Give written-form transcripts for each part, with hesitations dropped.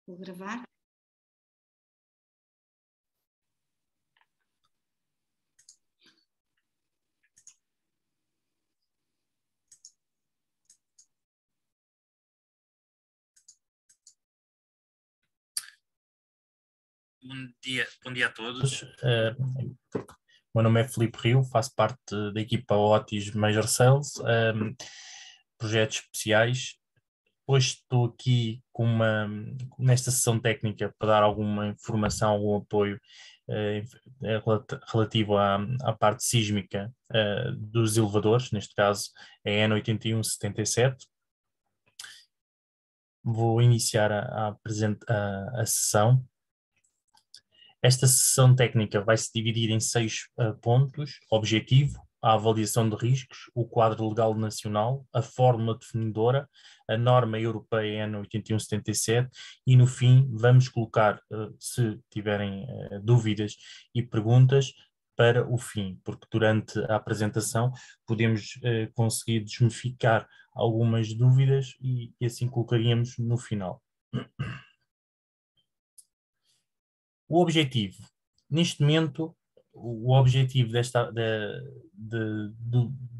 Vou gravar. Bom dia a todos. Meu nome é Filipe Rio, faço parte da equipa Otis Major Sales, projetos especiais. Hoje estou aqui nesta sessão técnica para dar alguma informação, algum apoio relativo à parte sísmica dos elevadores, neste caso a N8177. Vou iniciar a sessão. Esta sessão técnica vai se dividir em 6 pontos: objetivo, a avaliação de riscos, o quadro legal nacional, a fórmula definidora, a norma europeia N8177 e, no fim, vamos colocar, se tiverem dúvidas e perguntas, para o fim, porque durante a apresentação podemos conseguir desmificar algumas dúvidas e assim colocaríamos no final. O objetivo, neste momento, o objetivo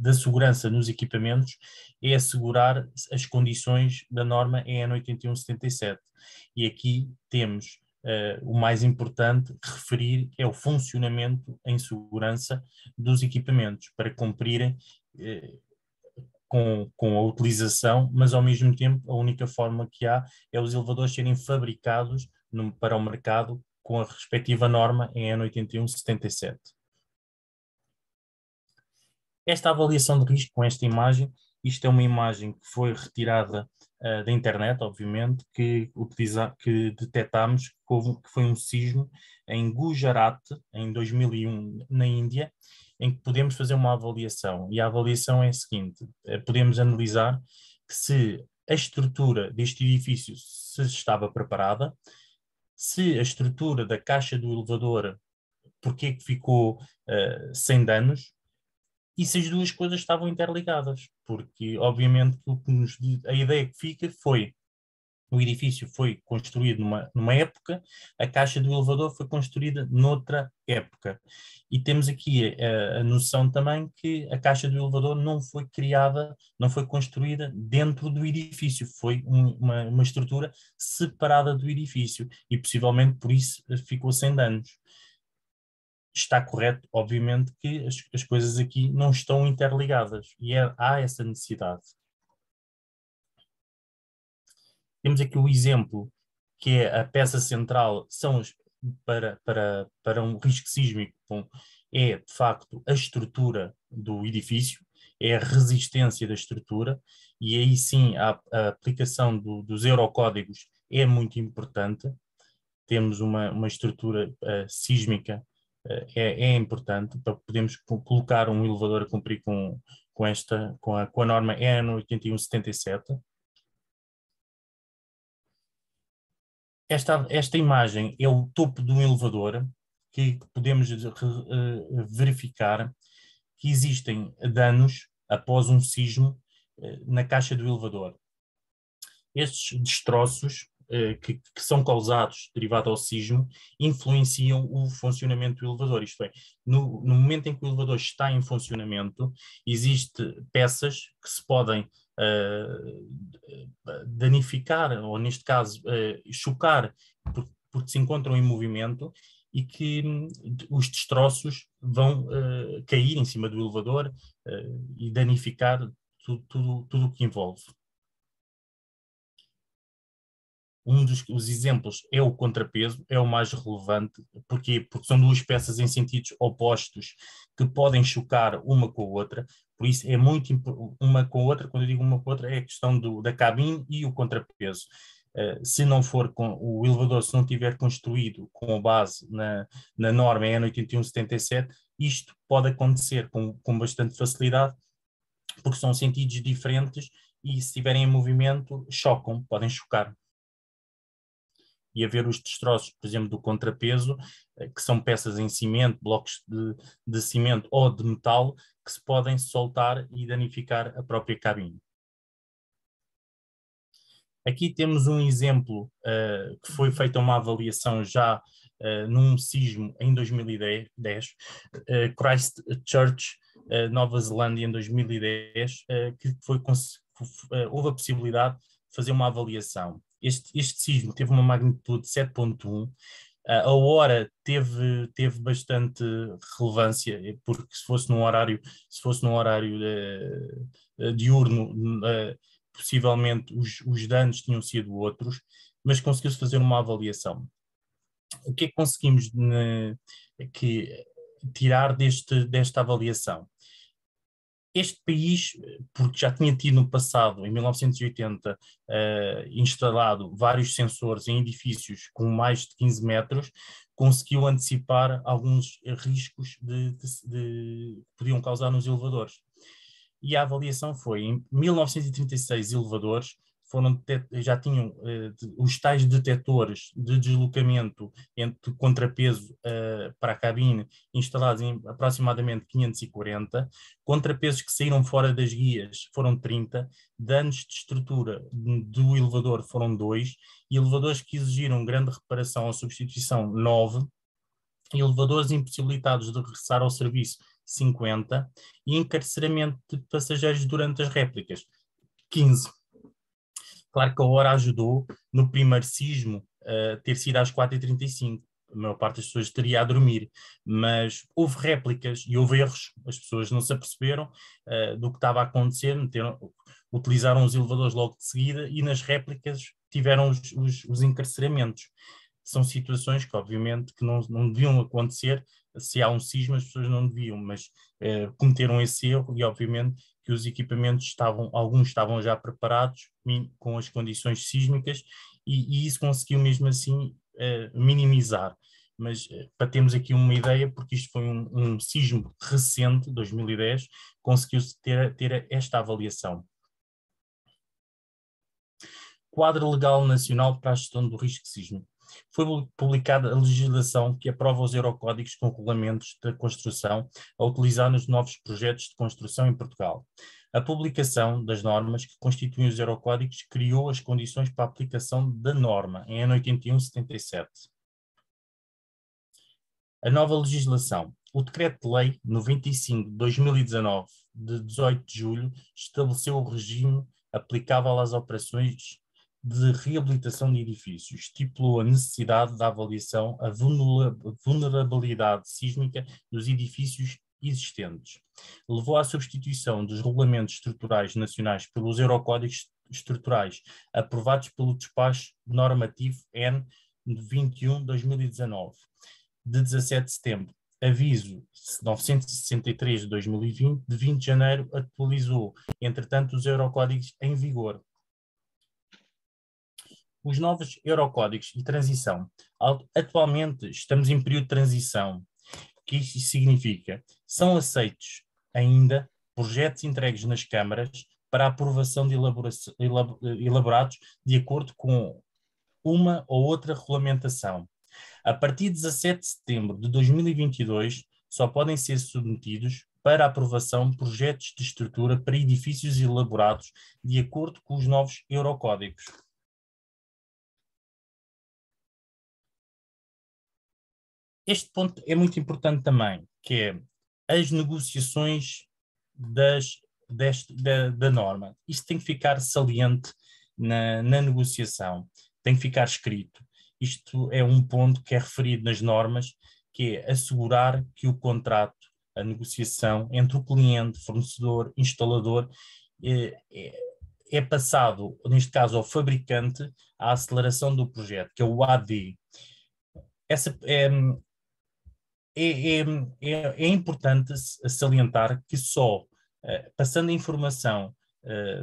da segurança nos equipamentos é assegurar as condições da norma EN 8177. E aqui temos o mais importante referir é o funcionamento em segurança dos equipamentos para cumprirem com a utilização, mas ao mesmo tempo a única forma que há é os elevadores serem fabricados para o mercado com a respectiva norma em N8177. Esta avaliação de risco com esta imagem, isto é uma imagem que foi retirada da internet, obviamente, que detectámos que foi um sismo em Gujarat, em 2001, na Índia, em que podemos fazer uma avaliação. E a avaliação é a seguinte: podemos analisar que se a estrutura deste edifício se estava preparada, se a estrutura da caixa do elevador, porque é que ficou sem danos, e se as duas coisas estavam interligadas, porque obviamente a ideia que fica foi: o edifício foi construído numa época, a caixa do elevador foi construída noutra época. E temos aqui a noção também que a caixa do elevador não foi criada, não foi construída dentro do edifício, foi uma estrutura separada do edifício e possivelmente por isso ficou sem danos. Está correto, obviamente, que as coisas aqui não estão interligadas e há essa necessidade. Temos aqui o exemplo, que é a peça central, para um risco sísmico, é de facto a estrutura do edifício, é a resistência da estrutura, e aí sim a aplicação dos eurocódigos é muito importante. Temos uma estrutura sísmica, é importante para podermos colocar um elevador a cumprir com a norma EN 8177. Esta imagem é o topo de um elevador que podemos verificar que existem danos após um sismo na caixa do elevador. Estes destroços que são causados derivado ao sismo influenciam o funcionamento do elevador, isto é, no momento em que o elevador está em funcionamento, existem peças que se podem danificar, ou neste caso chocar, porque se encontram em movimento e que os destroços vão cair em cima do elevador e danificar tudo o que envolve. Os exemplos é o contrapeso, é o mais relevante. Porquê? Porque são duas peças em sentidos opostos que podem chocar uma com a outra. Por isso é muito uma com a outra. Quando eu digo uma com a outra, é a questão da cabine e o contrapeso. Se não for o elevador, se não tiver construído com base na norma N8177, isto pode acontecer com bastante facilidade, porque são sentidos diferentes e se estiverem em movimento, chocam, podem chocar. E haver os destroços, por exemplo, do contrapeso, que são peças em cimento, blocos de cimento ou de metal, que se podem soltar e danificar a própria cabine. Aqui temos um exemplo que foi feita uma avaliação já num sismo em 2010, Christchurch, Nova Zelândia, em 2010, que houve a possibilidade de fazer uma avaliação. Este sismo teve uma magnitude de 7,1. A hora teve bastante relevância, porque se fosse num horário diurno, possivelmente os danos tinham sido outros, mas conseguiu-se fazer uma avaliação. O que é que conseguimos tirar desta avaliação? Este país, porque já tinha tido no passado, em 1980, instalado vários sensores em edifícios com mais de 15 metros, conseguiu antecipar alguns riscos que podiam causar nos elevadores. E a avaliação foi, em 1936 elevadores já tinham os tais detectores de deslocamento entre contrapeso para a cabine instalados em aproximadamente 540, contrapesos que saíram fora das guias foram 30, danos de estrutura do elevador foram 2, e elevadores que exigiram grande reparação ou substituição 9, elevadores impossibilitados de regressar ao serviço 50, e encarceramento de passageiros durante as réplicas 15. Claro que a hora ajudou no primeiro sismo ter sido às 4h35. A maior parte das pessoas estaria a dormir, mas houve réplicas e houve erros. As pessoas não se aperceberam do que estava a acontecer, utilizaram os elevadores logo de seguida, e nas réplicas tiveram os encarceramentos. São situações que obviamente que não deviam acontecer. Se há um sismo, as pessoas não deviam, mas cometeram esse erro, e obviamente que os equipamentos alguns estavam já preparados com as condições sísmicas, e isso conseguiu mesmo assim minimizar. Mas para termos aqui uma ideia, porque isto foi um sismo recente, 2010, conseguiu-se ter esta avaliação. Quadro Legal Nacional para a Gestão do Risco Sísmico. Foi publicada a legislação que aprova os Eurocódigos com regulamentos de construção a utilizar nos novos projetos de construção em Portugal. A publicação das normas que constituem os Eurocódigos criou as condições para a aplicação da norma, em ano 81/77. A nova legislação. O Decreto-Lei 95/2019, de 18 de julho, estabeleceu o regime aplicável às operações de reabilitação de edifícios, estipulou a necessidade da avaliação a vulnerabilidade sísmica dos edifícios existentes. Levou à substituição dos regulamentos estruturais nacionais pelos Eurocódigos estruturais, aprovados pelo despacho normativo N 21/2019, de 17 de setembro. Aviso 963 de 2020, de 20 de janeiro, atualizou, entretanto, os Eurocódigos em vigor. Os novos Eurocódigos de transição. Atualmente estamos em período de transição. O que isto significa? São aceitos ainda projetos entregues nas câmaras para aprovação de elaborados de acordo com uma ou outra regulamentação. A partir de 17 de setembro de 2022, só podem ser submetidos para aprovação projetos de estrutura para edifícios elaborados de acordo com os novos Eurocódigos. Este ponto é muito importante também, que é as negociações da norma. Isto tem que ficar saliente na negociação, tem que ficar escrito. Isto é um ponto que é referido nas normas, que é assegurar que o contrato, a negociação entre o cliente, fornecedor, instalador, é passado, neste caso ao fabricante, à aceleração do projeto, que é o AD. Essa é importante salientar que só passando a informação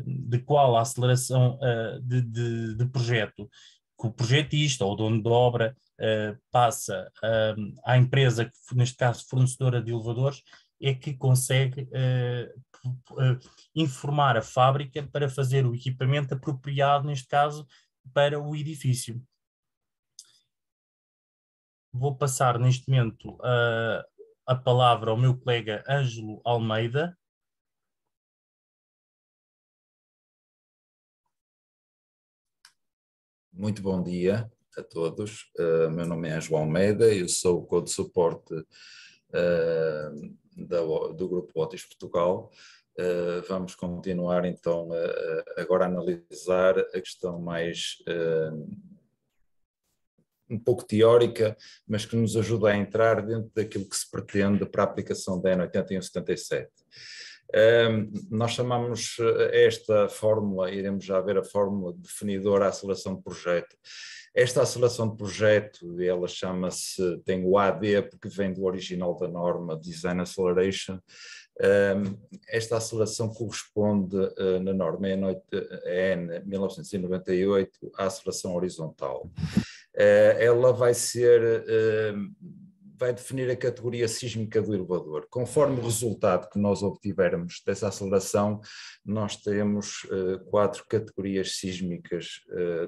de qual a aceleração de projeto que o projetista ou o dono de obra passa à empresa, que neste caso fornecedora de elevadores, é que consegue informar a fábrica para fazer o equipamento apropriado, neste caso, para o edifício. Vou passar neste momento a palavra ao meu colega Ângelo Almeida. Muito bom dia a todos. Meu nome é João Almeida, eu sou o Code Suporte do Grupo Otis Portugal. Vamos continuar então agora a analisar a questão mais um pouco teórica, mas que nos ajuda a entrar dentro daquilo que se pretende para a aplicação da N8177. Nós chamamos esta fórmula, iremos já ver a fórmula definidora, aceleração de projeto. Esta aceleração de projeto, ela chama-se, tem o AD porque vem do original da norma, Design Acceleration. Esta aceleração corresponde na norma EN 1998 à aceleração horizontal. Ela vai definir a categoria sísmica do elevador. Conforme o resultado que nós obtivermos dessa aceleração, nós temos 4 categorias sísmicas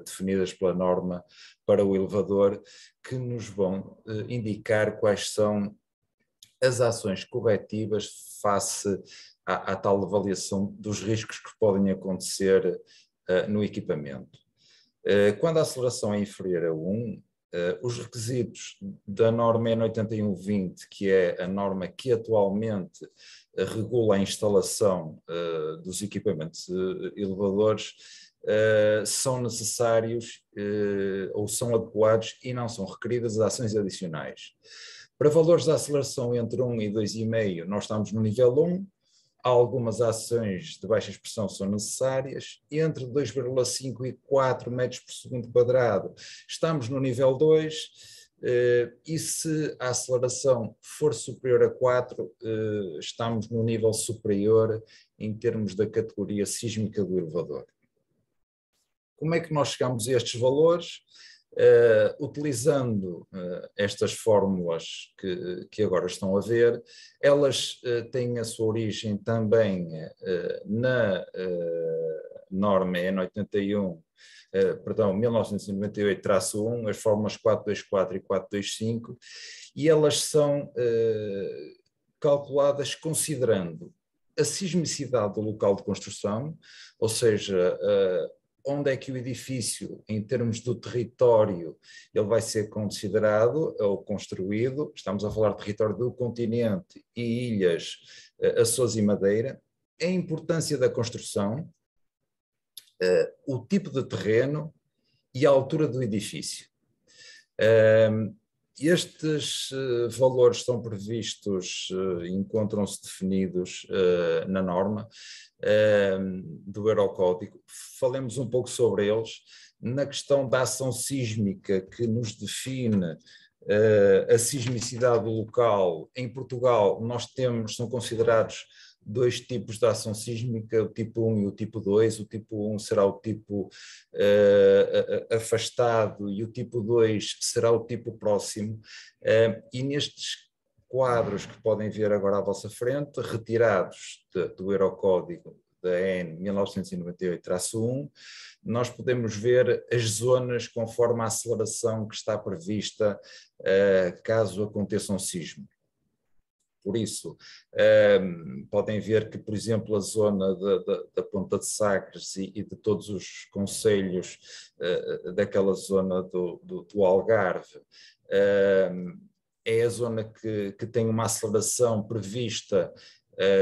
definidas pela norma para o elevador, que nos vão indicar quais são as ações corretivas face à tal avaliação dos riscos que podem acontecer no equipamento. Quando a aceleração é inferior a 1, os requisitos da norma N8120, que é a norma que atualmente regula a instalação dos equipamentos elevadores, são necessários ou são adequados e não são requeridas ações adicionais. Para valores de aceleração entre 1 e 2,5, nós estamos no nível 1, algumas ações de baixa expressão são necessárias, entre 2,5 e 4 metros por segundo quadrado estamos no nível 2, e se a aceleração for superior a 4, estamos no nível superior em termos da categoria sísmica do elevador. Como é que nós chegamos a estes valores? Utilizando estas fórmulas que agora estão a ver, elas têm a sua origem também na norma N81, perdão, 1998-1, as fórmulas 424 e 425, e elas são calculadas considerando a sismicidade do local de construção, ou seja, onde é que o edifício, em termos do território, ele vai ser considerado ou construído. Estamos a falar de território do continente e ilhas, Açores e Madeira. A importância da construção, o tipo de terreno e a altura do edifício. Estes valores estão previstos, encontram-se definidos na norma do Eurocódigo. Falemos um pouco sobre eles. Na questão da ação sísmica que nos define a sismicidade do local, em Portugal são considerados 2 tipos de ação sísmica, o tipo 1 e o tipo 2. O tipo 1 será o tipo afastado e o tipo 2 será o tipo próximo. E nestes quadros que podem ver agora à vossa frente, retirados do Eurocódigo da EN 1998-1, nós podemos ver as zonas conforme a aceleração que está prevista caso aconteça um sismo. Por isso, podem ver que, por exemplo, a zona da Ponta de Sagres e de todos os concelhos daquela zona do Algarve, é a zona que tem uma aceleração prevista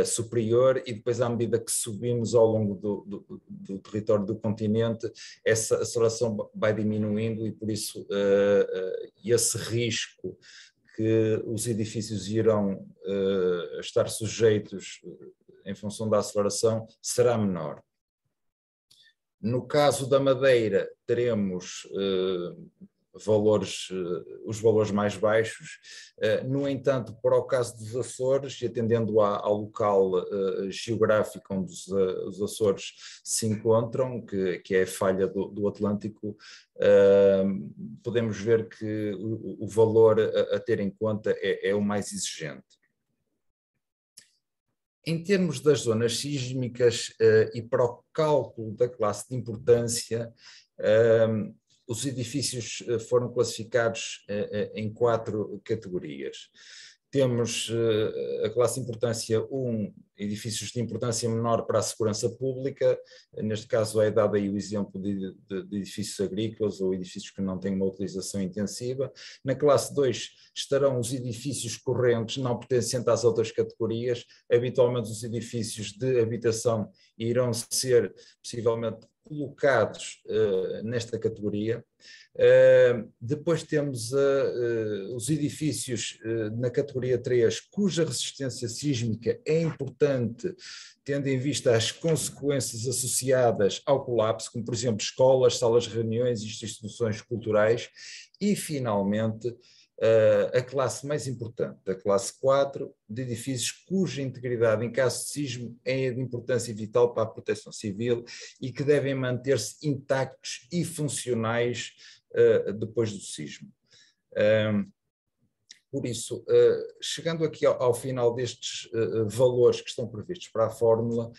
superior, e depois, à medida que subimos ao longo do território do continente, essa aceleração vai diminuindo, e por isso esse risco que os edifícios irão estar sujeitos em função da aceleração será menor. No caso da Madeira, teremos os valores mais baixos. No entanto, para o caso dos Açores, e atendendo ao local geográfico onde os Açores se encontram, que é a falha do Atlântico, podemos ver que o valor a ter em conta é o mais exigente. Em termos das zonas sísmicas e para o cálculo da classe de importância, os edifícios foram classificados em 4 categorias. Temos a classe de importância 1, edifícios de importância menor para a segurança pública, neste caso é dado aí o exemplo de edifícios agrícolas ou edifícios que não têm uma utilização intensiva. Na classe 2 estarão os edifícios correntes não pertencentes às outras categorias, habitualmente os edifícios de habitação irão ser possivelmente colocados nesta categoria. Depois temos os edifícios na categoria 3, cuja resistência sísmica é importante, tendo em vista as consequências associadas ao colapso, como por exemplo escolas, salas de reuniões e instituições culturais. E finalmente a classe mais importante, a classe 4, de edifícios cuja integridade em caso de sismo é de importância vital para a proteção civil e que devem manter-se intactos e funcionais depois do sismo. Por isso, chegando aqui ao final destes valores que estão previstos para a fórmula,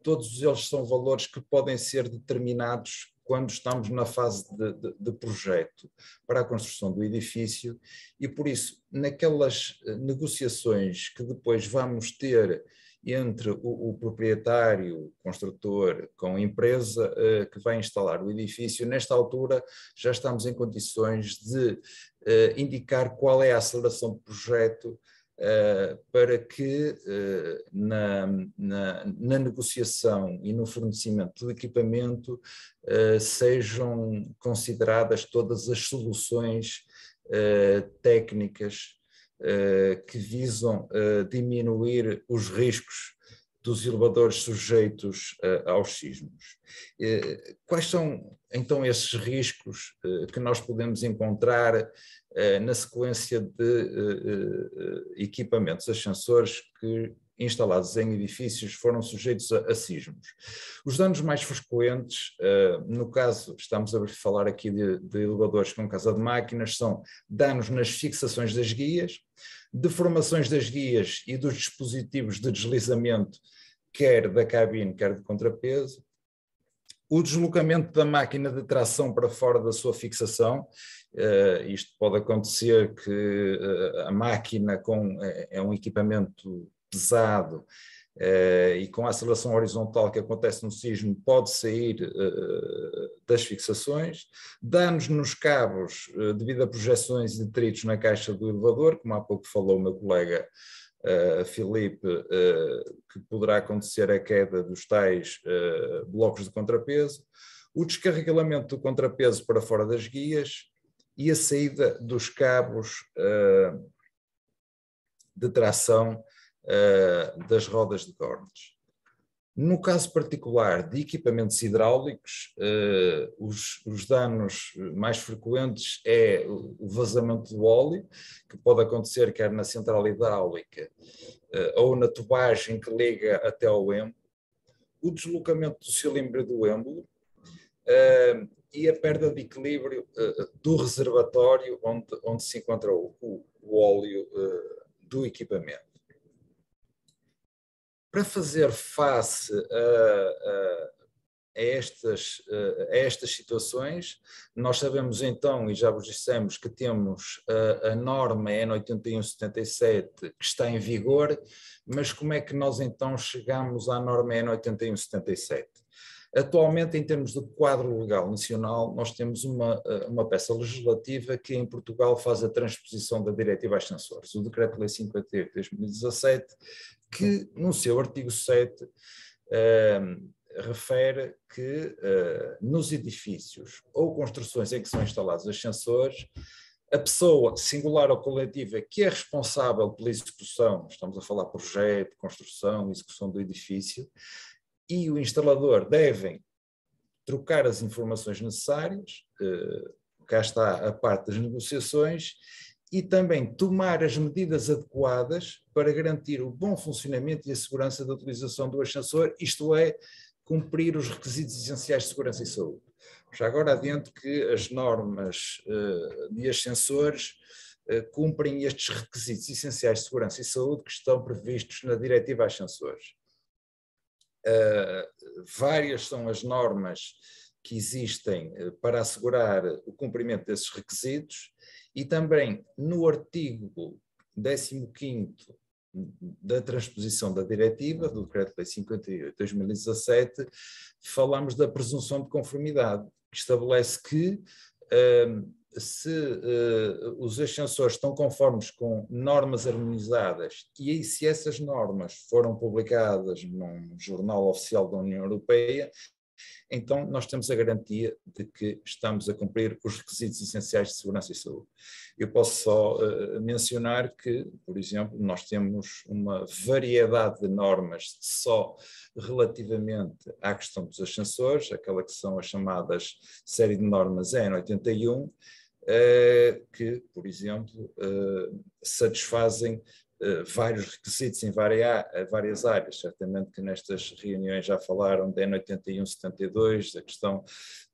todos eles são valores que podem ser determinados quando estamos na fase de projeto para a construção do edifício e, por isso, naquelas negociações que depois vamos ter entre o proprietário, o construtor, com a empresa que vai instalar o edifício, nesta altura já estamos em condições de indicar qual é a aceleração do projeto para que na negociação e no fornecimento do equipamento sejam consideradas todas as soluções técnicas que visam diminuir os riscos dos elevadores sujeitos aos sismos. Quais são então esses riscos que nós podemos encontrar na sequência de equipamentos ascensores que instalados em edifícios foram sujeitos a sismos? Os danos mais frequentes, no caso, estamos a falar aqui de elevadores com casa de máquinas, são danos nas fixações das guias, deformações das guias e dos dispositivos de deslizamento, quer da cabine, quer de contrapeso, o deslocamento da máquina de tração para fora da sua fixação. Isto pode acontecer que a máquina é um equipamento pesado e com a aceleração horizontal que acontece no sismo pode sair das fixações, danos nos cabos devido a projeções e detritos na caixa do elevador, como há pouco falou o meu colega Filipe, que poderá acontecer a queda dos tais blocos de contrapeso, o descarregamento do contrapeso para fora das guias e a saída dos cabos de tração das rodas de cornes. No caso particular de equipamentos hidráulicos, os danos mais frequentes é o vazamento do óleo, que pode acontecer quer na central hidráulica ou na tubagem que liga até ao êmbolo, o deslocamento do cilindro do êmbolo e a perda de equilíbrio do reservatório onde se encontra o óleo do equipamento. Para fazer face a estas situações, nós sabemos então, e já vos dissemos, que temos a norma EN 8177 que está em vigor, mas como é que nós então chegamos à norma EN 8177? Atualmente, em termos de quadro legal nacional, nós temos uma peça legislativa que em Portugal faz a transposição da Diretiva Ascensores, o Decreto-Lei 58 de 2017, que no seu artigo 7 refere que nos edifícios ou construções em que são instalados ascensores, a pessoa singular ou coletiva que é responsável pela execução, estamos a falar projeto, construção, execução do edifício, e o instalador devem trocar as informações necessárias, cá está a parte das negociações, e também tomar as medidas adequadas para garantir o bom funcionamento e a segurança da utilização do ascensor, isto é, cumprir os requisitos essenciais de segurança e saúde. Já agora adianto que as normas de ascensores cumprem estes requisitos essenciais de segurança e saúde que estão previstos na Diretiva Ascensores. Várias são as normas que existem para assegurar o cumprimento desses requisitos e também no artigo 15º da transposição da diretiva, do Decreto-Lei 58 de 2017, falamos da presunção de conformidade, que estabelece que se os ascensores estão conformes com normas harmonizadas e se essas normas foram publicadas num jornal oficial da União Europeia, então nós temos a garantia de que estamos a cumprir os requisitos essenciais de segurança e saúde. Eu posso só mencionar que, por exemplo, nós temos uma variedade de normas só relativamente à questão dos ascensores, aquela que são as chamadas série de normas EN81, que, por exemplo, satisfazem vários requisitos em várias áreas. Certamente que nestas reuniões já falaram da N81, 72, da questão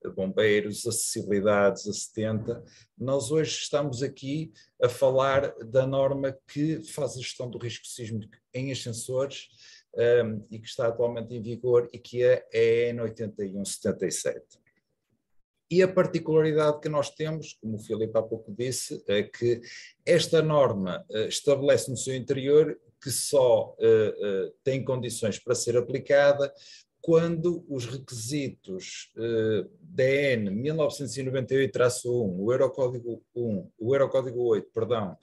de bombeiros, acessibilidades a 70. Nós hoje estamos aqui a falar da norma que faz a gestão do risco sísmico em ascensores e que está atualmente em vigor e que é a N81, 77. E a particularidade que nós temos, como o Filipe há pouco disse, é que esta norma estabelece no seu interior que só tem condições para ser aplicada quando os requisitos da EN 1998-1, o Eurocódigo 8, perdão,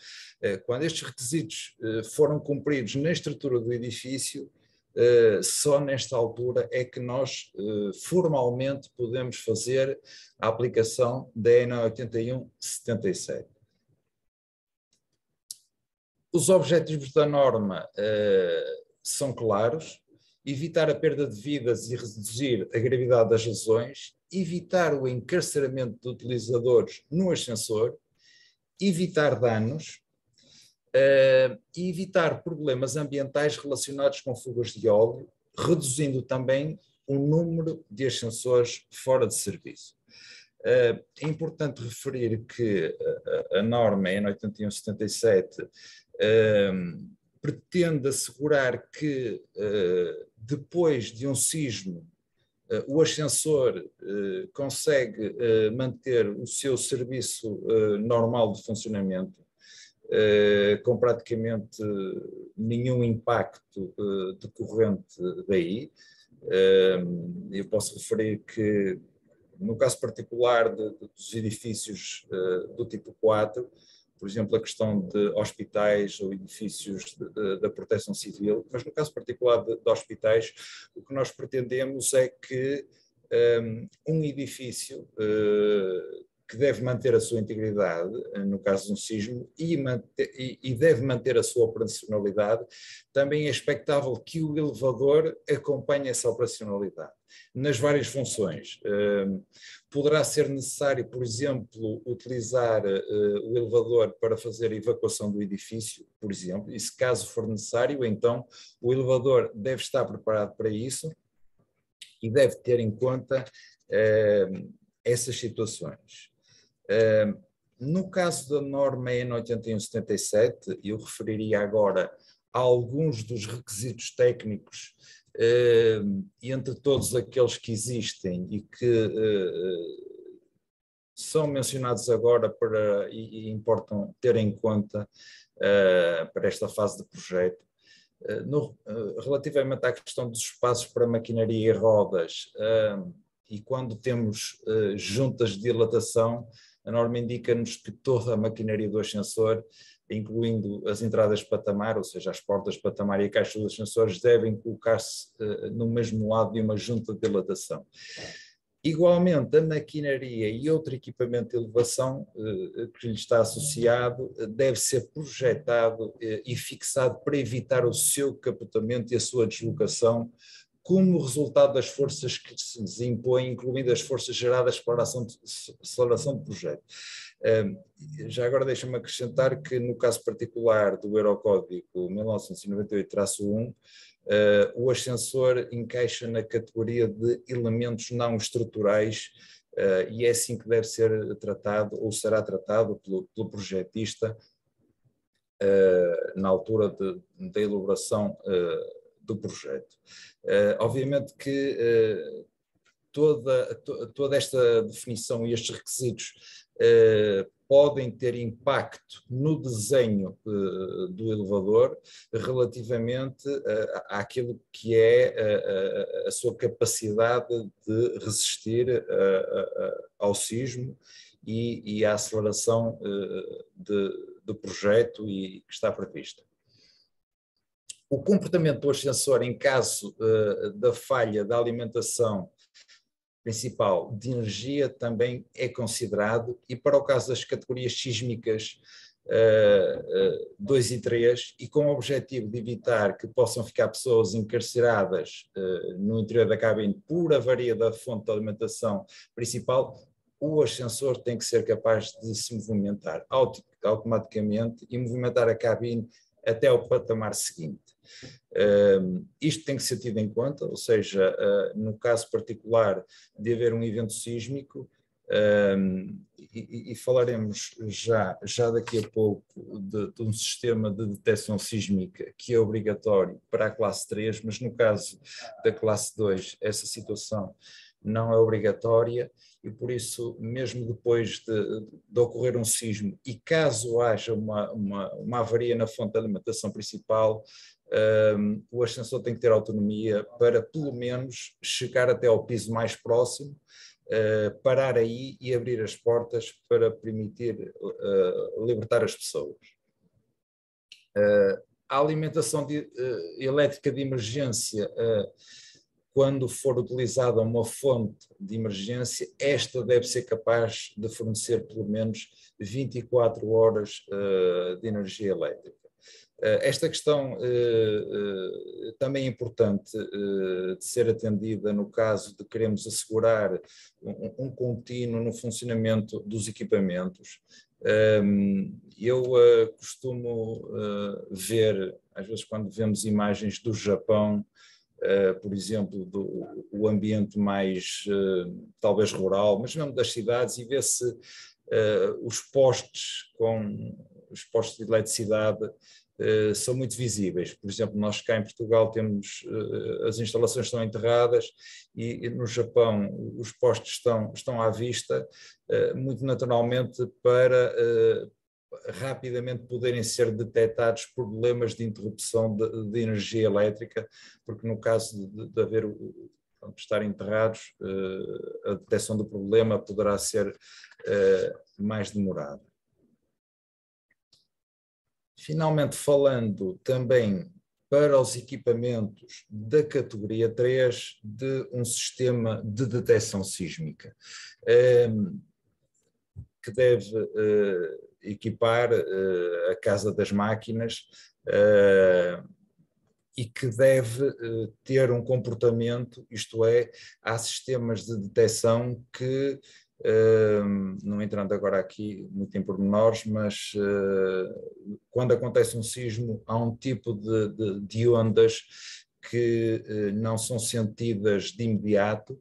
quando estes requisitos foram cumpridos na estrutura do edifício, só nesta altura é que nós formalmente podemos fazer a aplicação da EN 81/77. Os objetivos da norma são claros: evitar a perda de vidas e reduzir a gravidade das lesões, evitar o encarceramento de utilizadores no ascensor, evitar danos, e evitar problemas ambientais relacionados com fugas de óleo, reduzindo também o número de ascensores fora de serviço. É importante referir que a norma N81/77 pretende assegurar que depois de um sismo o ascensor consegue manter o seu serviço normal de funcionamento, com praticamente nenhum impacto decorrente daí. Eu posso referir que, no caso particular dos edifícios do tipo 4, por exemplo, a questão de hospitais ou edifícios da proteção civil, mas no caso particular de hospitais, o que nós pretendemos é que um edifício que deve manter a sua integridade, no caso de um sismo, e deve manter a sua operacionalidade, também é expectável que o elevador acompanhe essa operacionalidade nas várias funções. Poderá ser necessário, por exemplo, utilizar o elevador para fazer a evacuação do edifício, por exemplo, e se caso for necessário, então o elevador deve estar preparado para isso e deve ter em conta essas situações. No caso da norma N81/77, eu referiria agora a alguns dos requisitos técnicos, entre todos aqueles que existem e que são mencionados agora e importam ter em conta para esta fase de projeto. Relativamente à questão dos espaços para maquinaria e rodas, e quando temos juntas de dilatação, a norma indica-nos que toda a maquinaria do ascensor, incluindo as entradas de patamar, ou seja, as portas de patamar e a caixa dos ascensores, devem colocar-se no mesmo lado de uma junta de dilatação. Igualmente, a maquinaria e outro equipamento de elevação que lhe está associado deve ser projetado e fixado para evitar o seu capotamento e a sua deslocação, como resultado das forças que se impõem, incluindo as forças geradas para a aceleração do projeto. Já agora deixa-me acrescentar que, no caso particular do Eurocódigo 1998-1, o ascensor encaixa na categoria de elementos não estruturais e é assim que deve ser tratado ou será tratado pelo projetista na altura da elaboração do projeto. Obviamente que toda esta definição e estes requisitos podem ter impacto no desenho do elevador relativamente àquilo que é a sua capacidade de resistir ao sismo e à aceleração do projeto que está prevista. O comportamento do ascensor em caso da falha da alimentação principal de energia também é considerado, e para o caso das categorias sísmicas 2 e 3, e com o objetivo de evitar que possam ficar pessoas encarceradas no interior da cabine por avaria da fonte de alimentação principal, o ascensor tem que ser capaz de se movimentar automaticamente e movimentar a cabine até ao patamar seguinte. Isto tem que ser tido em conta, ou seja, no caso particular de haver um evento sísmico, e falaremos já daqui a pouco de um sistema de detecção sísmica que é obrigatório para a classe 3, mas no caso da classe 2 essa situação não é obrigatória, e por isso, mesmo depois de ocorrer um sismo, e caso haja uma avaria na fonte de alimentação principal, o ascensor tem que ter autonomia para, pelo menos, chegar até ao piso mais próximo, parar aí e abrir as portas para permitir libertar as pessoas. A alimentação elétrica de emergência, quando for utilizada uma fonte de emergência, esta deve ser capaz de fornecer pelo menos 24 horas de energia elétrica. Esta questão também é importante de ser atendida no caso de queremos assegurar um contínuo no funcionamento dos equipamentos. Eu costumo ver, às vezes quando vemos imagens do Japão, por exemplo, o ambiente mais talvez rural, mas mesmo das cidades, e vê-se os postes de eletricidade são muito visíveis. Por exemplo, nós cá em Portugal temos, as instalações estão enterradas, e no Japão os postes estão à vista, muito naturalmente para rapidamente poderem ser detectados problemas de interrupção de energia elétrica, porque no caso de estar enterrados, a detecção do problema poderá ser mais demorada. Finalmente, falando também para os equipamentos da categoria 3 de um sistema de detecção sísmica, que deve equipar a casa das máquinas e que deve ter um comportamento, isto é, há sistemas de detecção que, não entrando agora aqui muito em pormenores, mas quando acontece um sismo há um tipo de ondas que não são sentidas de imediato,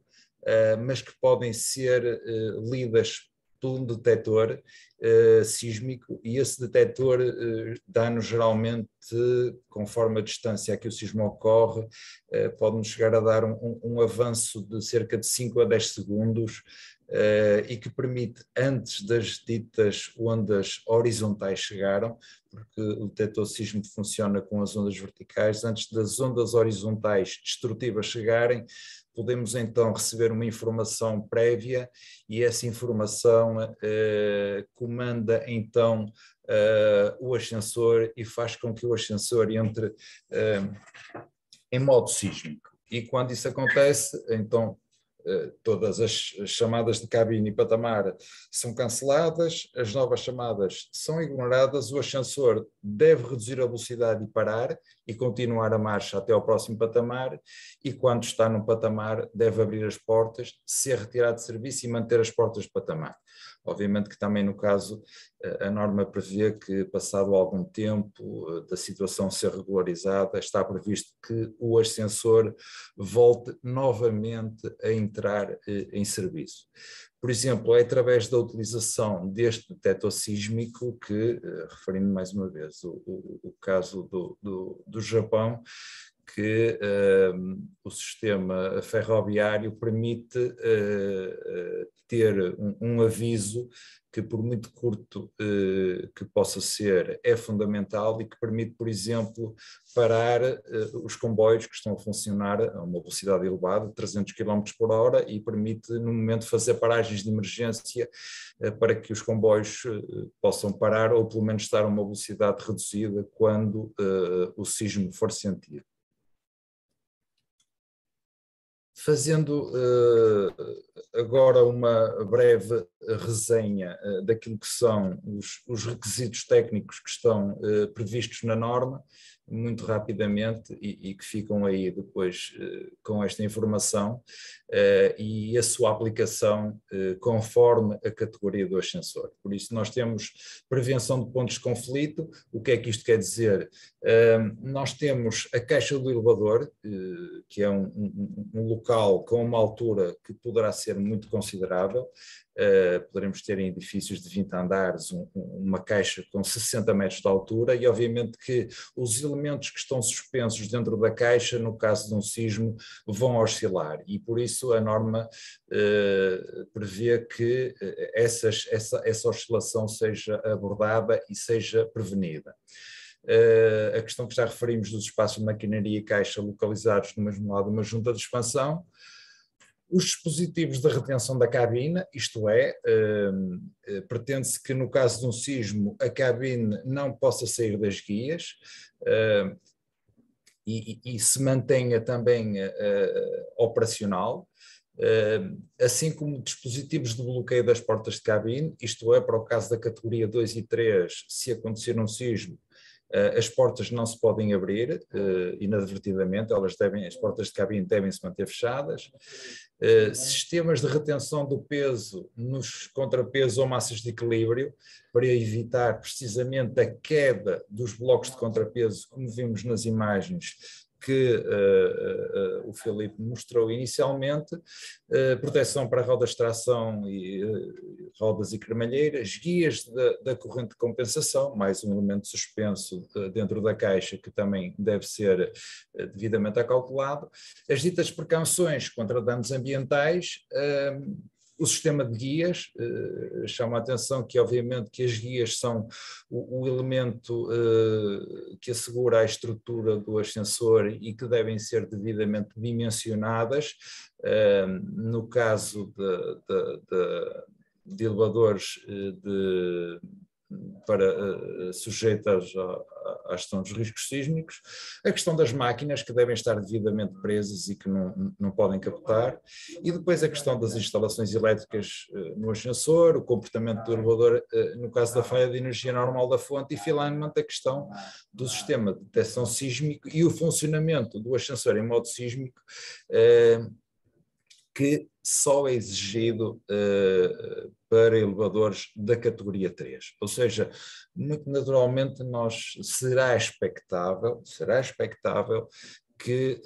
mas que podem ser lidas por um detector sísmico, e esse detector dá-nos geralmente, conforme a distância a que o sismo ocorre, pode-nos chegar a dar um avanço de cerca de 5 a 10 segundos, e que permite, antes das ditas ondas horizontais chegaram, porque o detector sísmico funciona com as ondas verticais, antes das ondas horizontais destrutivas chegarem, podemos então receber uma informação prévia, e essa informação comanda então o ascensor e faz com que o ascensor entre em modo sísmico. E quando isso acontece, então todas as chamadas de cabine e patamar são canceladas, as novas chamadas são ignoradas, o ascensor deve reduzir a velocidade e parar e continuar a marcha até ao próximo patamar, e quando está no patamar deve abrir as portas, ser retirado de serviço e manter as portas de patamar. Obviamente que também no caso a norma prevê que, passado algum tempo da situação ser regularizada, está previsto que o ascensor volte novamente a entrar em serviço. Por exemplo, é através da utilização deste detector sísmico que, referindo mais uma vez o caso do Japão, que o sistema ferroviário permite ter um aviso que, por muito curto que possa ser, é fundamental e que permite, por exemplo, parar os comboios que estão a funcionar a uma velocidade elevada, 300 km por hora, e permite, no momento, fazer paragens de emergência para que os comboios possam parar ou, pelo menos, estar a uma velocidade reduzida quando o sismo for sentido. Fazendo agora uma breve resenha daquilo que são os requisitos técnicos que estão previstos na norma, muito rapidamente, e que ficam aí depois com esta informação, e a sua aplicação conforme a categoria do ascensor. Por isso nós temos prevenção de pontos de conflito. O que é que isto quer dizer? Nós temos a caixa do elevador, que é um local com uma altura que poderá ser muito considerável. Poderemos ter em edifícios de 20 andares uma caixa com 60 metros de altura, e obviamente que os elementos que estão suspensos dentro da caixa, no caso de um sismo, vão oscilar, e por isso a norma prevê que essa oscilação seja abordada e seja prevenida. A questão que já referimos dos espaços de maquinaria e caixa localizados no mesmo lado de uma junta de expansão. Os dispositivos de retenção da cabine, isto é, pretende-se que no caso de um sismo a cabine não possa sair das guias e se mantenha também operacional, assim como dispositivos de bloqueio das portas de cabine, isto é, para o caso da categoria 2 e 3, se acontecer um sismo, as portas não se podem abrir inadvertidamente, as portas de cabine devem se manter fechadas. Sistemas de retenção do peso nos contrapesos ou massas de equilíbrio, para evitar precisamente a queda dos blocos de contrapeso, como vimos nas imagens que o Filipe mostrou inicialmente, proteção para rodas de tração e rodas e cremalheiras, guias da corrente de compensação, mais um elemento suspenso dentro da caixa que também deve ser devidamente acautelado, as ditas precauções contra danos ambientais. O sistema de guias, chama a atenção que obviamente que as guias são o elemento que assegura a estrutura do ascensor e que devem ser devidamente dimensionadas. No caso de elevadores sujeitos à gestão dos riscos sísmicos, a questão das máquinas que devem estar devidamente presas e que não podem captar, e depois a questão das instalações elétricas no ascensor, o comportamento do elevador no caso da falha de energia normal da fonte, e finalmente a questão do sistema de detecção sísmico e o funcionamento do ascensor em modo sísmico, que só é exigido para elevadores da categoria 3. Ou seja, muito naturalmente será expectável que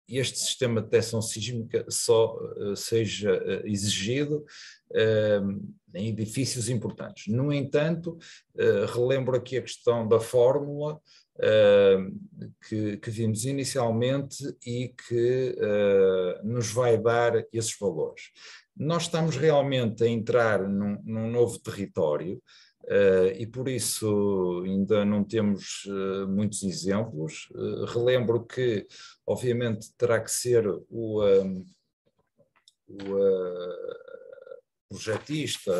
este sistema de detecção sísmica só seja exigido em edifícios importantes. No entanto, relembro aqui a questão da fórmula que vimos inicialmente e que nos vai dar esses valores. Nós estamos realmente a entrar num novo território e por isso ainda não temos muitos exemplos. Relembro que, obviamente, terá que ser o projetista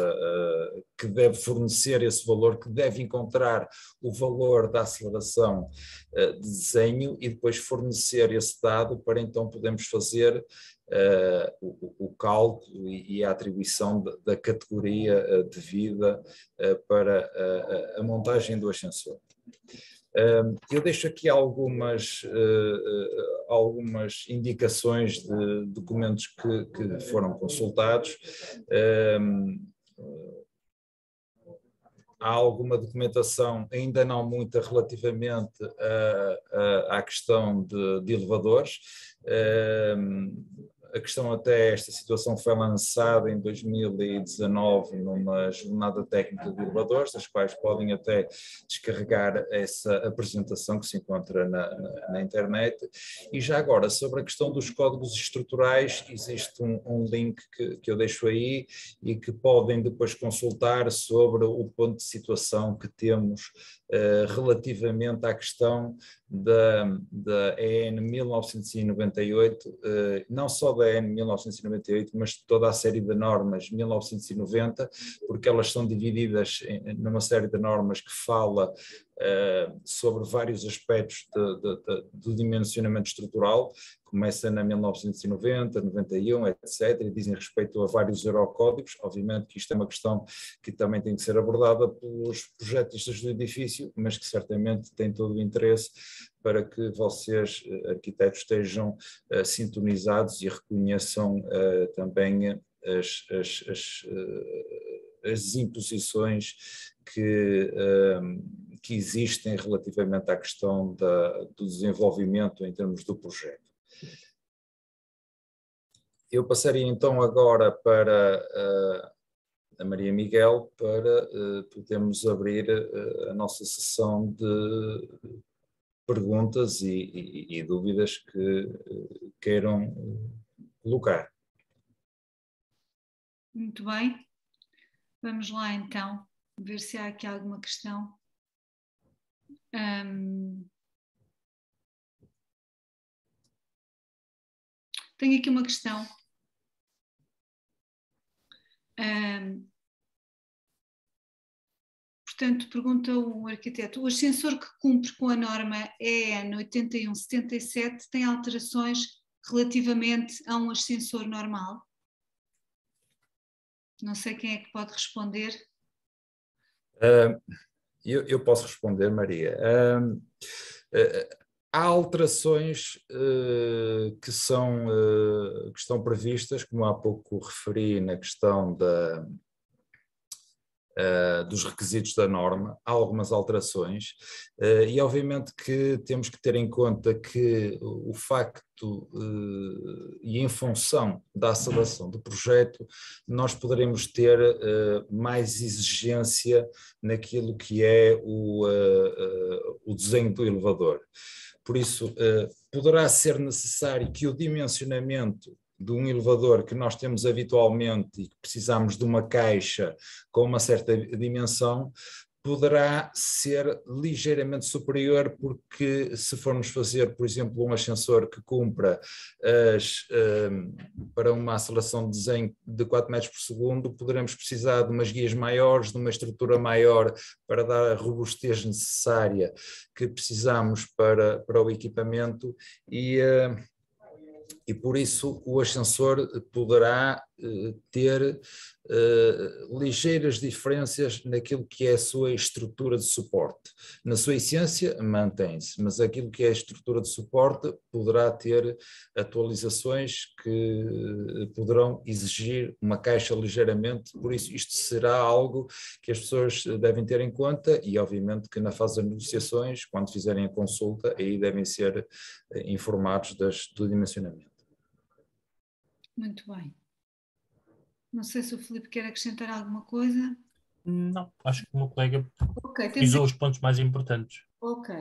que deve fornecer esse valor, que deve encontrar o valor da aceleração de desenho e depois fornecer esse dado para então podermos fazer o cálculo e a atribuição da categoria devida para a montagem do ascensor. Eu deixo aqui algumas indicações de documentos que foram consultados. Há alguma documentação, ainda não muita, relativamente à questão de elevadores. a questão até esta situação foi lançada em 2019 numa jornada técnica de elevadores, das quais podem até descarregar essa apresentação que se encontra na internet. E já agora, sobre a questão dos códigos estruturais, existe um link que eu deixo aí e que podem depois consultar sobre o ponto de situação que temos relativamente à questão da EN 1998, não só da EN 1998, mas de toda a série de normas 1990, porque elas são divididas numa série de normas que fala sobre vários aspectos do dimensionamento estrutural, começa na 1990, 91, etc., e dizem respeito a vários eurocódigos. Obviamente que isto é uma questão que também tem que ser abordada pelos projetistas do edifício, mas que certamente tem todo o interesse para que vocês, arquitetos, estejam sintonizados e reconheçam também as imposições que existem relativamente à questão do desenvolvimento em termos do projeto. Eu passaria então agora para a Maria Miguel para podermos abrir a nossa sessão de perguntas e dúvidas que queiram colocar. Muito bem. Vamos lá então, ver se há aqui alguma questão. Tenho aqui uma questão. Portanto, pergunta o arquiteto, o ascensor que cumpre com a norma EN 8177 tem alterações relativamente a um ascensor normal? Não sei quem é que pode responder. Eu posso responder, Maria. Há alterações que estão previstas, como há pouco referi na questão dos requisitos da norma, há algumas alterações e obviamente que temos que ter em conta que o facto e em função da aceleração do projeto nós poderemos ter mais exigência naquilo que é o desenho do elevador. Por isso, poderá ser necessário que o dimensionamento de um elevador que nós temos habitualmente e que precisamos de uma caixa com uma certa dimensão, poderá ser ligeiramente superior, porque se formos fazer, por exemplo, um ascensor que cumpra para uma aceleração de desenho de 4 metros por segundo, poderemos precisar de umas guias maiores, de uma estrutura maior para dar a robustez necessária que precisamos para o equipamento e por isso o ascensor poderá ter ligeiras diferenças naquilo que é a sua estrutura de suporte. Na sua essência mantém-se, mas aquilo que é a estrutura de suporte poderá ter atualizações que poderão exigir uma caixa ligeiramente, por isso isto será algo que as pessoas devem ter em conta e obviamente que na fase das negociações, quando fizerem a consulta, aí devem ser informados do dimensionamento. Muito bem. Não sei se o Filipe quer acrescentar alguma coisa. Não, acho que o meu colega Okay, usou os pontos mais importantes. Ok.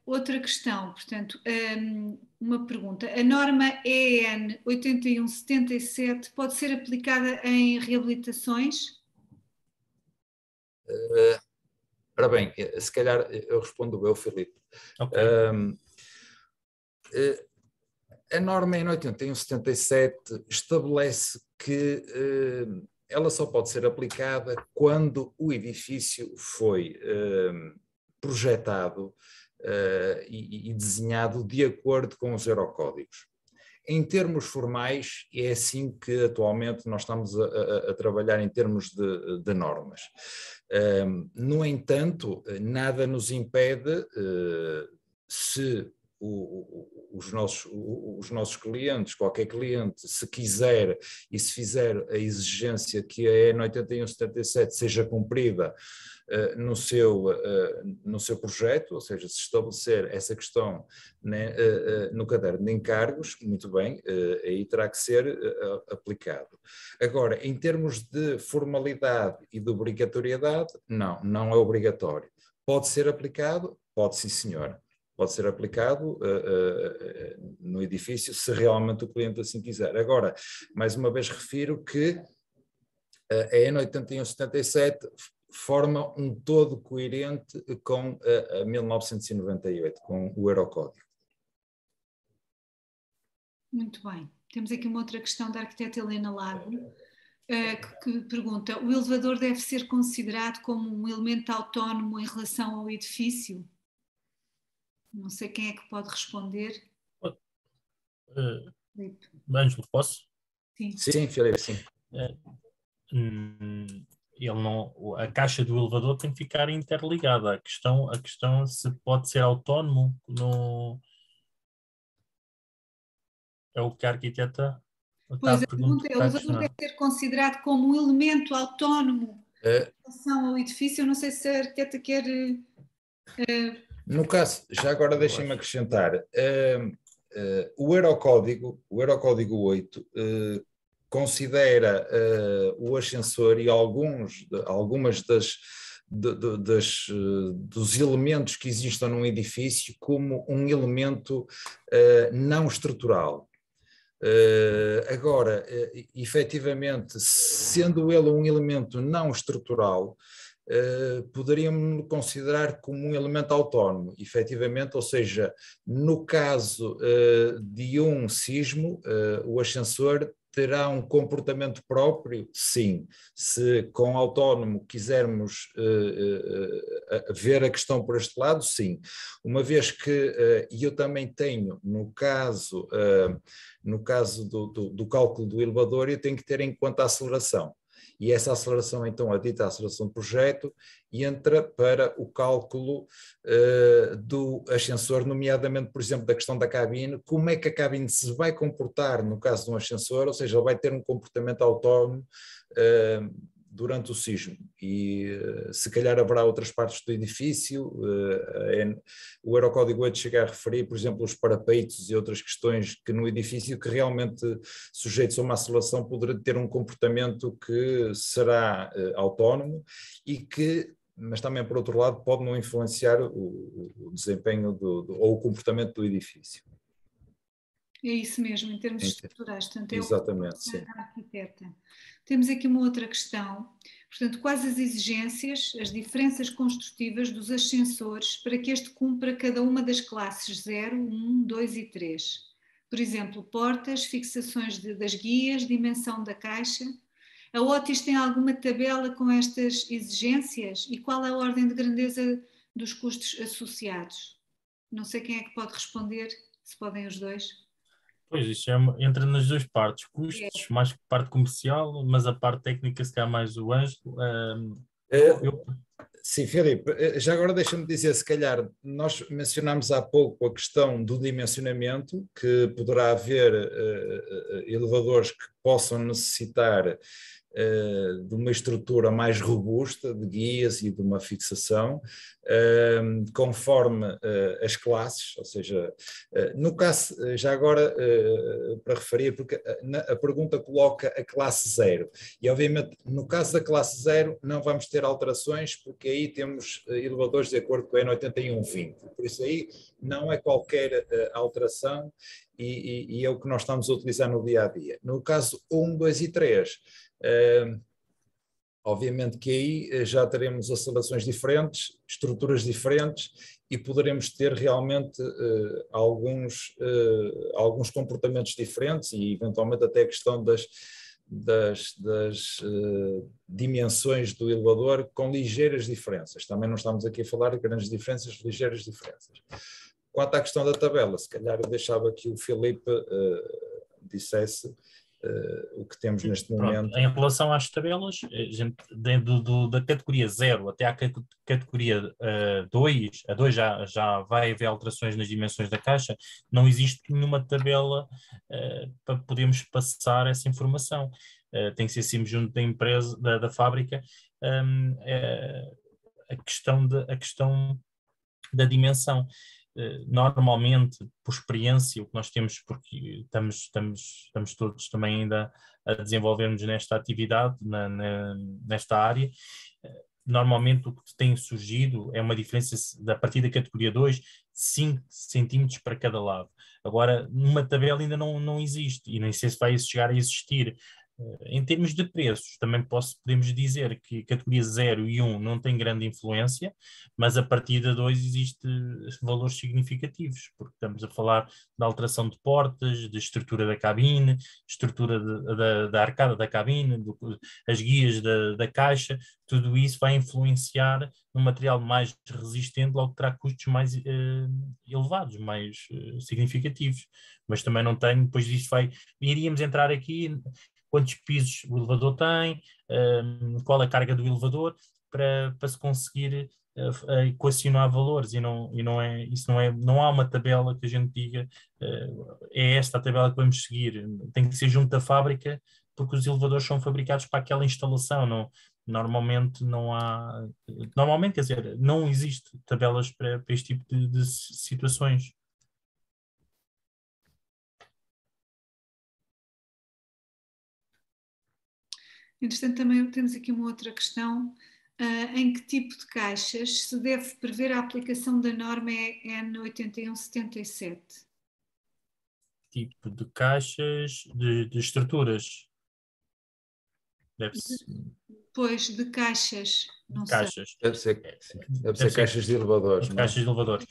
Outra questão, portanto, uma pergunta. A norma EN 8177 pode ser aplicada em reabilitações? Ora bem, se calhar eu respondo Filipe. Okay. A norma em 8177 estabelece que ela só pode ser aplicada quando o edifício foi projetado e desenhado de acordo com os eurocódigos. Em termos formais, é assim que atualmente nós estamos a trabalhar em termos de normas. No entanto, nada nos impede, se os nossos clientes, qualquer cliente, se quiser e se fizer a exigência que a EN 8177 seja cumprida no seu projeto, ou seja, se estabelecer essa questão, né, no caderno de encargos, muito bem, aí terá que ser aplicado. Agora, em termos de formalidade e de obrigatoriedade, não é obrigatório. Pode ser aplicado? Pode, sim, senhor. Pode ser aplicado no edifício, se realmente o cliente assim quiser. Agora, mais uma vez refiro que a EN 8177 forma um todo coerente com a 1998, com o Eurocódigo. Muito bem. Temos aqui uma outra questão da arquiteta Helena Lago, que pergunta: o elevador deve ser considerado como um elemento autónomo em relação ao edifício? Não sei quem é que pode responder. Ângelo, posso? Sim, Filipe, sim. Ele não, a caixa do elevador tem que ficar interligada. A questão é se pode ser autónomo é o que a arquiteta pois, está a pergunta é: o elevador deve ser considerado como um elemento autónomo em relação ao edifício? Eu não sei se a arquiteta quer... No caso, já agora deixem-me acrescentar, o Eurocódigo 8 considera o ascensor e algumas dos elementos que existam num edifício como um elemento não estrutural. Agora, efetivamente, sendo ele um elemento não estrutural, poderíamos considerar como um elemento autónomo, efetivamente, ou seja, no caso de um sismo, o ascensor terá um comportamento próprio? Sim. Se com autónomo quisermos ver a questão por este lado, sim. Uma vez que, e eu também tenho, no caso do cálculo do elevador, eu tenho que ter em conta a aceleração. E essa aceleração, então, a dita aceleração de projeto, entra para o cálculo do ascensor, nomeadamente, por exemplo, da questão da cabine, como é que a cabine se vai comportar no caso de um ascensor, ou seja, ele vai ter um comportamento autónomo durante o sismo, e se calhar haverá outras partes do edifício, o Eurocódigo 8 chega a referir, por exemplo, os parapeitos e outras questões que no edifício que realmente sujeitos a uma aceleração poderão ter um comportamento que será autónomo e que, mas também por outro lado, pode não influenciar o desempenho ou o comportamento do edifício. É isso mesmo, em termos estruturais. Portanto, é exatamente, sim. A arquiteta. Temos aqui uma outra questão. Portanto, quais as exigências, as diferenças construtivas dos ascensores para que este cumpra cada uma das classes 0, 1, 2 e 3? Por exemplo, portas, fixações das guias, dimensão da caixa. A Otis tem alguma tabela com estas exigências? E qual é a ordem de grandeza dos custos associados? Não sei quem é que pode responder, se podem os dois. Pois, isso entra nas duas partes, custos, mais que parte comercial, mas a parte técnica se calhar mais o Ângelo. Sim, Filipe, já agora deixa-me dizer, se calhar, nós mencionámos há pouco a questão do dimensionamento, que poderá haver elevadores que possam necessitar de uma estrutura mais robusta, de guias e de uma fixação, conforme as classes, ou seja, no caso, já agora para referir, porque a pergunta coloca a classe 0, e obviamente no caso da classe 0 não vamos ter alterações, porque aí temos elevadores de acordo com a EN 8120, por isso aí não é qualquer alteração e é o que nós estamos a utilizar no dia a dia. No caso 1, 2 e 3, obviamente que aí já teremos acelerações diferentes, estruturas diferentes e poderemos ter realmente alguns comportamentos diferentes e eventualmente até a questão das dimensões do elevador com ligeiras diferenças. Também não estamos aqui a falar de grandes diferenças, ligeiras diferenças. Quanto à questão da tabela, se calhar eu deixava que o Filipe dissesse o que temos neste momento. Pronto, em relação às tabelas, dentro da categoria 0 até à categoria 2, a 2 já vai haver alterações nas dimensões da caixa, não existe nenhuma tabela para podermos passar essa informação. Tem que ser sempre junto da empresa, da fábrica, a questão da dimensão. Normalmente, por experiência, o que nós temos, porque estamos todos também ainda a desenvolvermos nesta atividade, nesta área, normalmente o que tem surgido é uma diferença a partir da categoria 2, 5 centímetros para cada lado. Agora, numa tabela ainda não existe, e nem sei se vai chegar a existir. Em termos de preços, também podemos dizer que categoria 0 e 1 não tem grande influência, mas a partir da 2 existe valores significativos, porque estamos a falar da alteração de portas, de estrutura da cabine, estrutura da arcada da cabine, as guias da caixa, tudo isso vai influenciar no material mais resistente, logo terá custos mais elevados, mais significativos. Mas também não tenho, depois disso iríamos entrar aqui quantos pisos o elevador tem, qual a carga do elevador, para se conseguir equacionar valores, não há uma tabela que a gente diga é esta a tabela que vamos seguir, tem que ser junto da fábrica, porque os elevadores são fabricados para aquela instalação, normalmente quer dizer, não existe tabelas para este tipo de situações. Entretanto, também temos aqui uma outra questão. Em que tipo de caixas se deve prever a aplicação da norma EN 8177? Tipo de caixas, de estruturas. Pois, de caixas, não caixas. sei. Deve ser caixas de elevadores. Caixas de elevadores.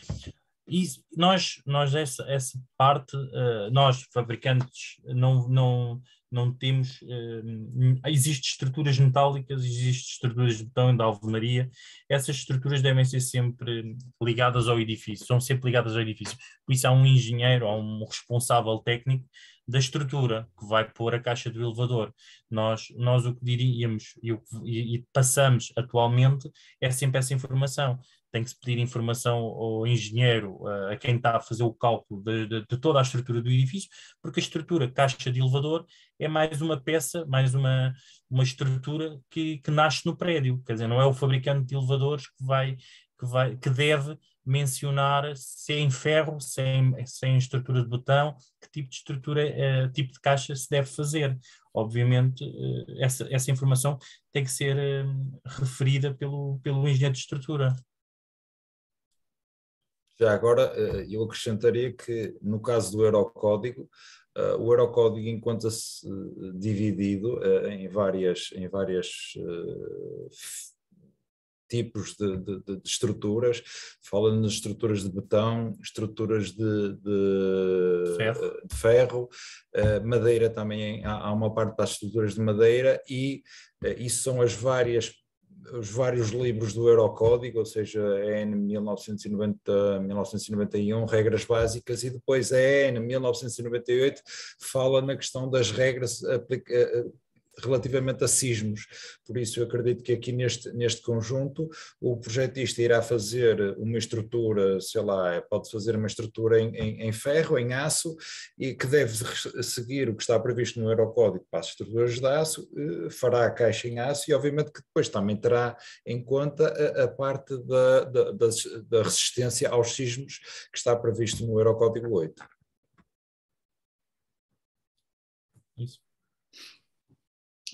E nós essa parte, nós fabricantes não temos, existem estruturas metálicas, existem estruturas de betão e de alvenaria, essas estruturas devem ser sempre ligadas ao edifício, são sempre ligadas ao edifício, por isso há um engenheiro, há um responsável técnico da estrutura que vai pôr a caixa do elevador. Nós o que diríamos e passamos atualmente é sempre essa informação. Tem que se pedir informação ao engenheiro, a quem está a fazer o cálculo de toda a estrutura do edifício, porque a estrutura caixa de elevador é mais uma peça, mais uma estrutura que nasce no prédio. Quer dizer, não é o fabricante de elevadores que deve mencionar se é em ferro, se é em estrutura de botão, que tipo de estrutura, tipo de caixa se deve fazer. Obviamente, essa informação tem que ser referida pelo engenheiro de estrutura. Já agora, eu acrescentaria que, no caso do Eurocódigo, o Eurocódigo encontra-se dividido em várias tipos de estruturas, fala nas estruturas de betão, estruturas de ferro, madeira também, há uma parte das estruturas de madeira, e isso são os vários livros do Eurocódigo, ou seja, a EN 1990, 1991, regras básicas, e depois a EN 1998 fala na questão das regras relativamente a sismos. Por isso eu acredito que aqui neste conjunto o projetista irá fazer uma estrutura, sei lá, pode fazer uma estrutura em ferro, em aço, e que deve seguir o que está previsto no Eurocódigo para as estruturas de aço, fará a caixa em aço, e obviamente que depois também terá em conta a parte da resistência aos sismos que está previsto no Eurocódigo 8. Isso.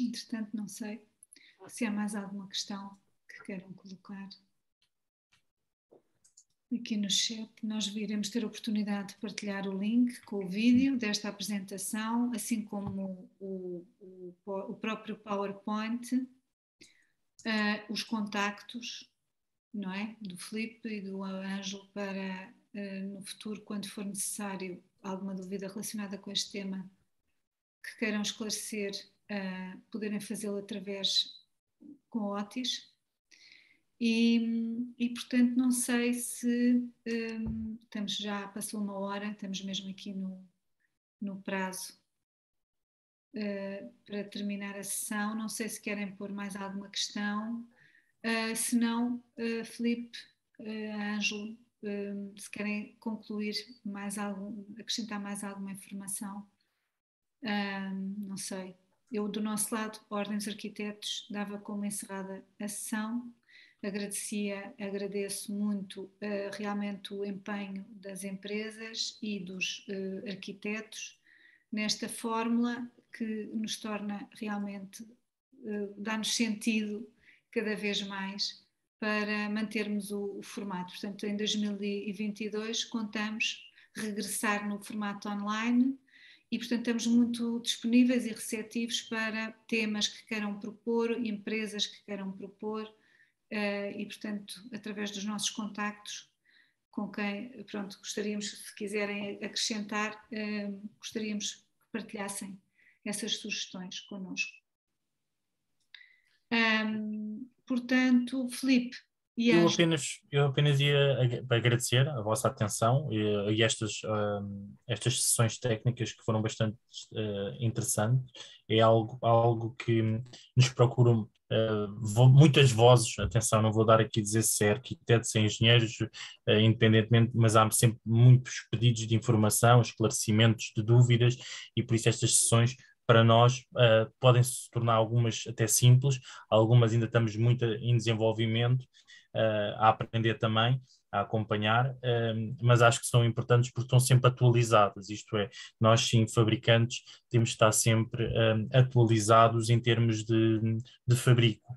Entretanto, não sei se há mais alguma questão que queiram colocar aqui no chat. Nós iremos ter a oportunidade de partilhar o link com o vídeo desta apresentação, assim como o próprio PowerPoint, os contactos, não é? Do Filipe e do Ângelo para, no futuro, quando for necessário alguma dúvida relacionada com este tema, que queiram esclarecer, poderem fazê-lo através com o Otis. E portanto, não sei se já passou uma hora, estamos mesmo aqui no prazo para terminar a sessão. Não sei se querem pôr mais alguma questão. Se não, Filipe, Ângelo, se querem concluir acrescentar mais alguma informação. Não sei. Eu, do nosso lado, a Ordem dos Arquitetos, dava como encerrada a sessão. Agradeço muito realmente o empenho das empresas e dos arquitetos nesta fórmula que nos torna realmente, dá-nos sentido cada vez mais para mantermos o formato. Portanto, em 2022 contamos regressar no formato online e, portanto, estamos muito disponíveis e receptivos para temas que queiram propor, empresas que queiram propor, e, portanto, através dos nossos contactos, com quem, pronto, gostaríamos, se quiserem acrescentar, gostaríamos que partilhassem essas sugestões connosco. Portanto, Filipe e Eu Ângelo. apenas ia agradecer a vossa atenção e estas sessões técnicas que foram bastante interessantes. É algo que nos procuram muitas vozes. Atenção, não vou dar aqui a dizer se é arquitetos, se é engenheiros, independentemente, mas há sempre muitos pedidos de informação, esclarecimentos de dúvidas, e por isso estas sessões para nós podem se tornar algumas até simples, algumas ainda estamos muito em desenvolvimento, a aprender também, a acompanhar, mas acho que são importantes porque estão sempre atualizadas, isto é, nós sim, fabricantes, temos de estar sempre atualizados em termos de fabrico,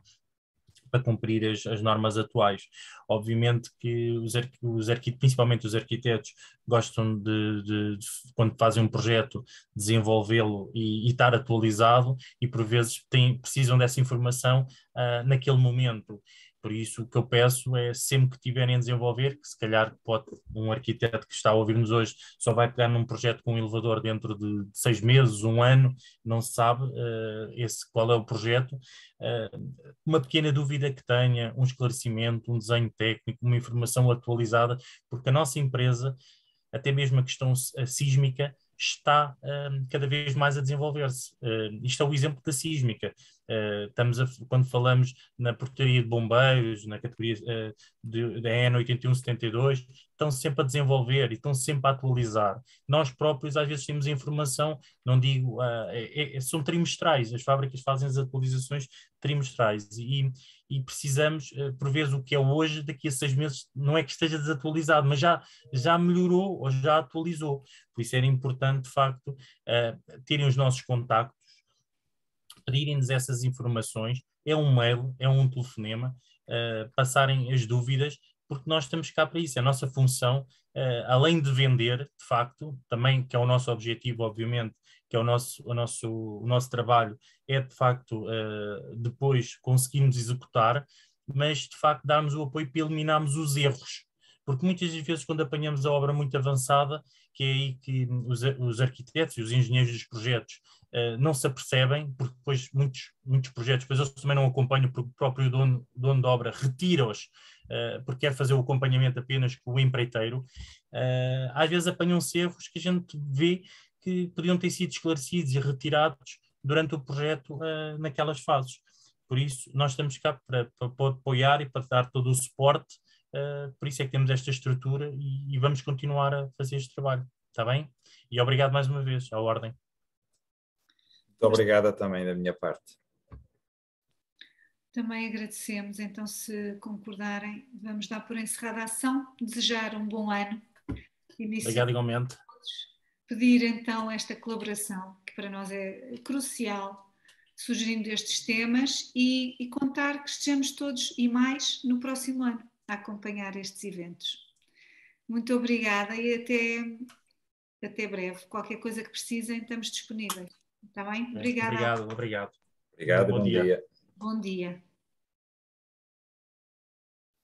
para cumprir as normas atuais. Obviamente que principalmente os arquitetos, gostam de quando fazem um projeto, desenvolvê-lo e estar atualizado, e por vezes precisam dessa informação naquele momento. Por isso, o que eu peço é, sempre que tiverem a desenvolver, que se calhar um arquiteto que está a ouvir-nos hoje só vai pegar num projeto com um elevador dentro de 6 meses, 1 ano, não se sabe qual é o projeto, uma pequena dúvida que tenha, um esclarecimento, um desenho técnico, uma informação atualizada, porque a nossa empresa, até mesmo a questão sísmica, está cada vez mais a desenvolver-se. Isto é o exemplo da sísmica. Quando falamos na portaria de bombeiros, na categoria da EN 8172, estão sempre a desenvolver e estão sempre a atualizar. Nós próprios às vezes temos informação, não digo, são trimestrais, as fábricas fazem as atualizações trimestrais e precisamos, por vezes o que é hoje, daqui a 6 meses não é que esteja desatualizado, mas já melhorou ou já atualizou. Por isso era importante, de facto, terem os nossos contactos, pedirem-nos essas informações, é um mail, é um telefonema, passarem as dúvidas, porque nós estamos cá para isso, é a nossa função, além de vender, de facto, também, que é o nosso objetivo, obviamente, que é o nosso trabalho, é de facto depois conseguirmos executar, mas de facto darmos o apoio para eliminarmos os erros, porque muitas vezes quando apanhamos a obra muito avançada, que é aí que os arquitetos e os engenheiros dos projetos não se apercebem, porque depois muitos projetos, depois eles também não acompanham, porque o próprio dono da obra retira-os, porque quer fazer o acompanhamento apenas com o empreiteiro. Às vezes apanham-se erros que a gente vê que podiam ter sido esclarecidos e retirados durante o projeto naquelas fases. Por isso, nós estamos cá para apoiar e para dar todo o suporte, por isso é que temos esta estrutura e vamos continuar a fazer este trabalho, está bem? E obrigado mais uma vez à Ordem. Muito obrigada também da minha parte. Também agradecemos, então, se concordarem, vamos dar por encerrada a ação, desejar um bom ano. Obrigado igualmente. Pedir então esta colaboração, que para nós é crucial, sugerindo estes temas e contar que estejamos todos e mais no próximo ano a acompanhar estes eventos. Muito obrigada e até breve. Qualquer coisa que precisem, estamos disponíveis. Está bem? Obrigada. Obrigado. Obrigado, bom dia. Bom dia.